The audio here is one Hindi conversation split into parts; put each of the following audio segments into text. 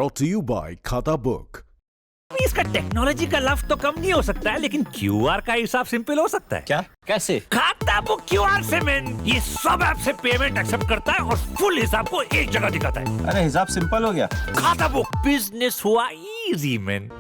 Brought to you by खाता बुक। इसका टेक्नोलॉजी का लफ्ज तो कम नहीं हो सकता है, लेकिन क्यूआर का हिसाब सिंपल हो सकता है। क्या? कैसे? खाता बुक क्यूआर से मैन, ये सब ऐप से पेमेंट एक्सेप्ट करता है और फुल हिसाब को एक जगह दिखाता है। अरे हिसाब सिंपल हो गया। खाता बुक, बिजनेस हुआ इजी मैन।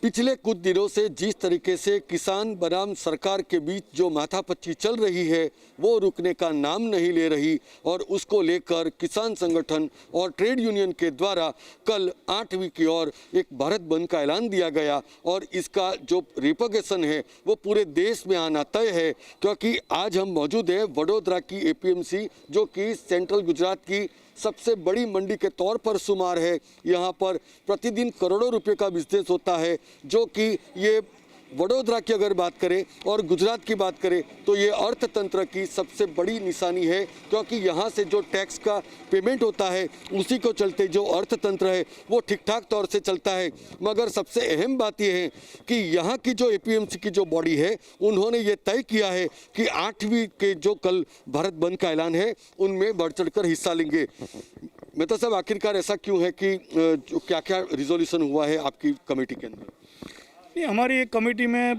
पिछले कुछ दिनों से जिस तरीके से किसान बनाम सरकार के बीच जो माथापच्ची चल रही है वो रुकने का नाम नहीं ले रही और उसको लेकर किसान संगठन और ट्रेड यूनियन के द्वारा कल 8वीं की ओर एक भारत बंद का ऐलान दिया गया और इसका जो रिपोर्गेशन है वो पूरे देश में आना तय है, क्योंकि आज हम मौजूद हैं वडोदरा की एपीएमसी जो कि सेंट्रल गुजरात की सबसे बड़ी मंडी के तौर पर शुमार है। यहाँ पर प्रतिदिन करोड़ों रुपए का बिजनेस होता है, जो कि ये वडोदरा की अगर बात करें और गुजरात की बात करें तो ये अर्थतंत्र की सबसे बड़ी निशानी है, क्योंकि यहाँ से जो टैक्स का पेमेंट होता है उसी को चलते जो अर्थतंत्र है वो ठीक ठाक तौर से चलता है। मगर सबसे अहम बात यह है कि यहाँ की जो एपीएमसी की जो बॉडी है उन्होंने ये तय किया है कि 8वीं के जो कल भारत बंद का ऐलान है उनमें बढ़ चढ़ कर हिस्सा लेंगे। मेहता साहब, आखिरकार ऐसा क्यों है कि क्या क्या रिजोल्यूशन हुआ है आपकी कमेटी के अंदर? हमारी एक कमेटी में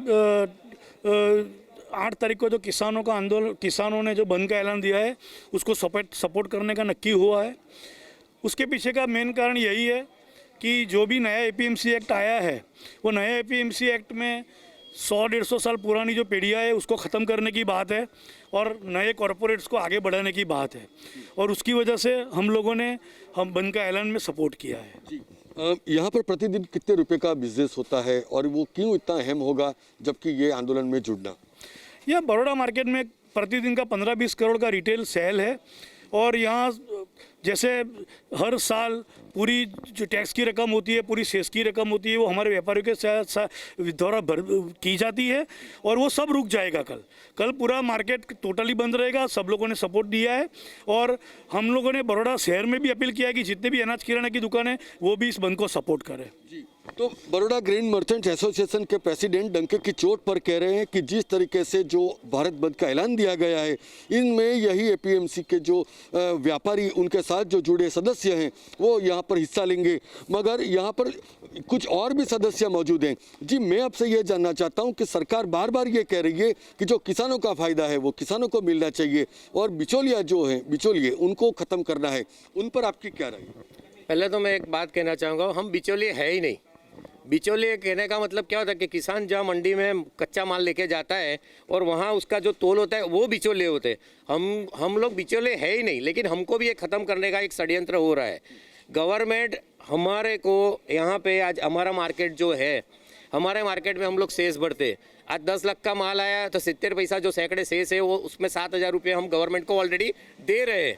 8 तारीख को जो किसानों का आंदोलन, किसानों ने जो बंद का ऐलान दिया है उसको सपोर्ट करने का नक्की हुआ है। उसके पीछे का मेन कारण यही है कि जो भी नया एपीएमसी एक्ट आया है वो नया एपीएमसी एक्ट में 100-150 साल पुरानी जो पीढ़ियाँ है उसको ख़त्म करने की बात है और नए कॉरपोरेट्स को आगे बढ़ाने की बात है, और उसकी वजह से हम लोगों ने बंद का ऐलान में सपोर्ट किया है। यहाँ पर प्रतिदिन कितने रुपए का बिजनेस होता है और वो क्यों इतना अहम होगा जबकि ये आंदोलन में जुड़ना? यह बड़ौदा मार्केट में प्रतिदिन का 15-20 करोड़ का रिटेल सेल है और यहाँ जैसे हर साल पूरी जो टैक्स की रकम होती है, पूरी सेस की रकम होती है, वो हमारे व्यापारियों के द्वारा की जाती है और वो सब रुक जाएगा। कल पूरा मार्केट टोटली बंद रहेगा। सब लोगों ने सपोर्ट दिया है और हम लोगों ने बड़ौदा शहर में भी अपील किया है कि जितने भी अनाज किराना की दुकान है वो भी इस बंद को सपोर्ट करें। तो बड़ौदा ग्रेन मर्चेंट्स एसोसिएशन के प्रेसिडेंट डंके की चोट पर कह रहे हैं कि जिस तरीके से जो भारत बंद का ऐलान दिया गया है इनमें यही एपीएमसी के जो व्यापारी उनके साथ जो जुड़े सदस्य हैं वो यहाँ पर हिस्सा लेंगे, मगर यहाँ पर कुछ और भी सदस्य मौजूद हैं। जी, मैं आपसे ये जानना चाहता हूँ कि सरकार बार बार ये कह रही है कि जो किसानों का फ़ायदा है वो किसानों को मिलना चाहिए और बिचौलिया जो हैं बिचौलिए उनको ख़त्म करना है, उन पर आपकी क्या राय है? पहले तो मैं एक बात कहना चाहूँगा, हम बिचौलिए है ही नहीं। बिचौलिए कहने का मतलब क्या होता है कि किसान जहाँ मंडी में कच्चा माल लेके जाता है और वहाँ उसका जो तोल होता है वो बिचौलिए होते हैं। हम लोग बिचौलिए है ही नहीं, लेकिन हमको भी ये ख़त्म करने का एक षड्यंत्र हो रहा है। गवर्नमेंट हमारे को यहाँ पे आज हमारा मार्केट जो है, हमारे मार्केट में हम लोग सेस बढ़ते, आज 10 लाख का माल आया तो 70 पैसा जो सैकड़े सेस है वो उसमें 7,000 रुपये हम गवर्नमेंट को ऑलरेडी दे रहे हैं।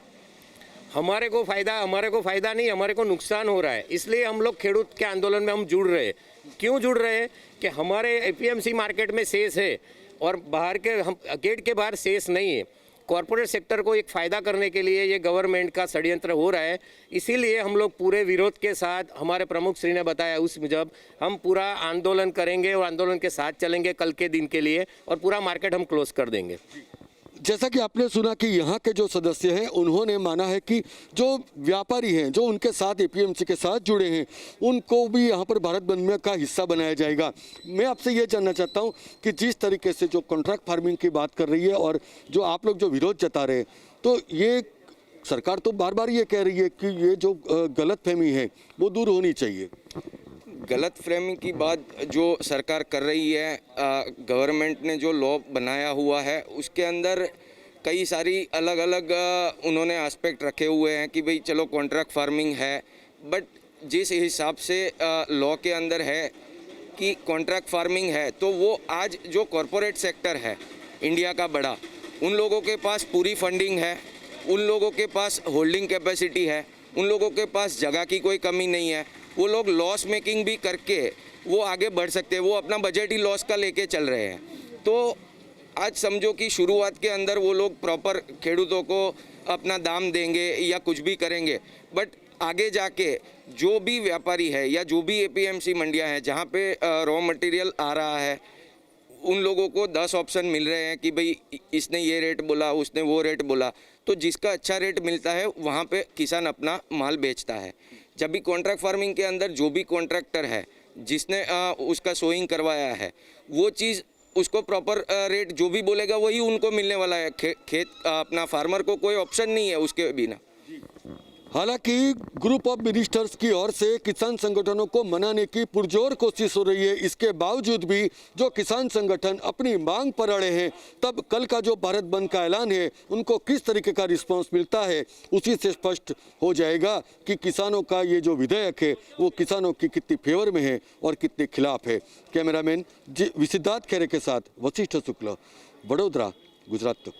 हमारे को फ़ायदा नहीं, हमारे को नुकसान हो रहा है। इसलिए हम लोग खेडूत के आंदोलन में हम जुड़ रहे हैं। क्यों जुड़ रहे हैं कि हमारे एपीएमसी मार्केट में सेस है और बाहर के हम गेट के बाहर सेस नहीं है। कॉरपोरेट सेक्टर को एक फ़ायदा करने के लिए ये गवर्नमेंट का षड्यंत्र हो रहा है। इसीलिए हम लोग पूरे विरोध के साथ, हमारे प्रमुख श्री ने बताया उस मुजब हम पूरा आंदोलन करेंगे और आंदोलन के साथ चलेंगे कल के दिन के लिए और पूरा मार्केट हम क्लोज कर देंगे। जैसा कि आपने सुना कि यहाँ के जो सदस्य हैं उन्होंने माना है कि जो व्यापारी हैं जो उनके साथ एपीएमसी के साथ जुड़े हैं उनको भी यहाँ पर भारत बंद में का हिस्सा बनाया जाएगा। मैं आपसे ये जानना चाहता हूँ कि जिस तरीके से जो कॉन्ट्रैक्ट फार्मिंग की बात कर रही है और जो आप लोग जो विरोध जता रहे हैं, तो ये सरकार तो बार बार ये कह रही है कि ये जो गलतफहमी है वो दूर होनी चाहिए। गलत फ्रेमिंग की बात जो सरकार कर रही है, गवर्नमेंट ने जो लॉ बनाया हुआ है उसके अंदर कई सारी अलग अलग उन्होंने एस्पेक्ट रखे हुए हैं कि भाई चलो कॉन्ट्रैक्ट फार्मिंग है, बट जिस हिसाब से लॉ के अंदर है कि कॉन्ट्रैक्ट फार्मिंग है तो वो आज जो कॉरपोरेट सेक्टर है इंडिया का बड़ा, उन लोगों के पास पूरी फंडिंग है, उन लोगों के पास होल्डिंग कैपेसिटी है, उन लोगों के पास जगह की कोई कमी नहीं है। वो लोग लॉस मेकिंग भी करके वो आगे बढ़ सकते हैं। वो अपना बजट ही लॉस का लेके चल रहे हैं। तो आज समझो कि शुरुआत के अंदर वो लोग प्रॉपर खेडूतों को अपना दाम देंगे या कुछ भी करेंगे, बट आगे जाके जो भी व्यापारी है या जो भी एपीएमसी मंडियां हैं जहाँ पे रॉ मटेरियल आ रहा है, उन लोगों को 10 ऑप्शन मिल रहे हैं कि भाई इसने ये रेट बोला, उसने वो रेट बोला, तो जिसका अच्छा रेट मिलता है वहाँ पे किसान अपना माल बेचता है। जब भी कॉन्ट्रैक्ट फार्मिंग के अंदर जो भी कॉन्ट्रैक्टर है जिसने उसका सोइंग करवाया है, वो चीज़ उसको प्रॉपर रेट जो भी बोलेगा वही उनको मिलने वाला है। खेत अपना फार्मर को कोई ऑप्शन नहीं है उसके बिना। हालांकि ग्रुप ऑफ मिनिस्टर्स की ओर से किसान संगठनों को मनाने की पुरजोर कोशिश हो रही है। इसके बावजूद भी जो किसान संगठन अपनी मांग पर अड़े हैं, तब कल का जो भारत बंद का ऐलान है उनको किस तरीके का रिस्पांस मिलता है, उसी से स्पष्ट हो जाएगा कि किसानों का ये जो विधेयक है वो किसानों की कितनी फेवर में है और कितने खिलाफ है। कैमरामैन सिद्धार्थ खेरे के साथ वशिष्ठ शुक्ल, वडोदरा, गुजरात।